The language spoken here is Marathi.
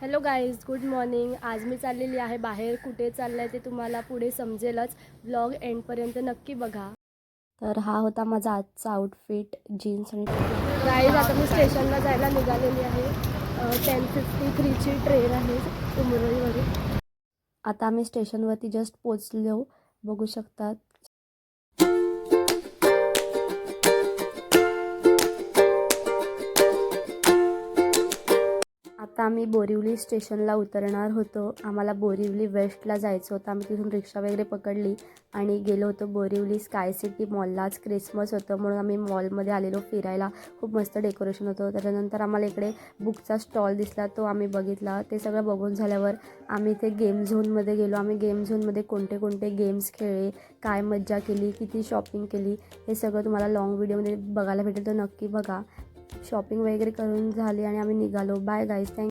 Hello guys, good morning. आज मी चाललेली आहे बाहेर. कुठे चाललं आहे ते तुम्हाला पुढे समजेलच. व्लॉग एंडपर्यंत नक्की बघा. तर हा होता माझा आजचा आउटफिट, जीन्स आणि गाईज. आता मी स्टेशनला जायला निघालेली आहे. 10:53ची ट्रेन आहे उमरळीवरून. आता आम्ही स्टेशनवरती जस्ट पोचलो, बघू शकतात. आता आम्ही बोरिवली स्टेशनला उतरणार होतो. आम्हाला बोरिवली वेस्टला जायचं होतं. आम्ही तिथून रिक्षा वगैरे पकडली आणि गेलो होतो बोरिवली स्काय सिटी मॉलला. आज क्रिसमस होतं म्हणून आम्ही मॉलमध्ये आलेलो फिरायला. खूप मस्त डेकोरेशन होतं. त्याच्यानंतर आम्हाला इकडे बुकचा स्टॉल दिसला, तो आम्ही बघितला. ते सगळं बघून झाल्यावर आम्ही इथे गेम झोनमध्ये गेलो. आम्ही गेम झोनमध्ये कोणते कोणते गेम्स खेळले, काय मज्जा केली, किती शॉपिंग केली, हे सगळं तुम्हाला लाँग व्हिडिओमध्ये बघायला भेटेल, तर नक्की बघा. शॉपिंग वगैरे करून झाली आणि आम्ही निघालो. Bye guys, thank you.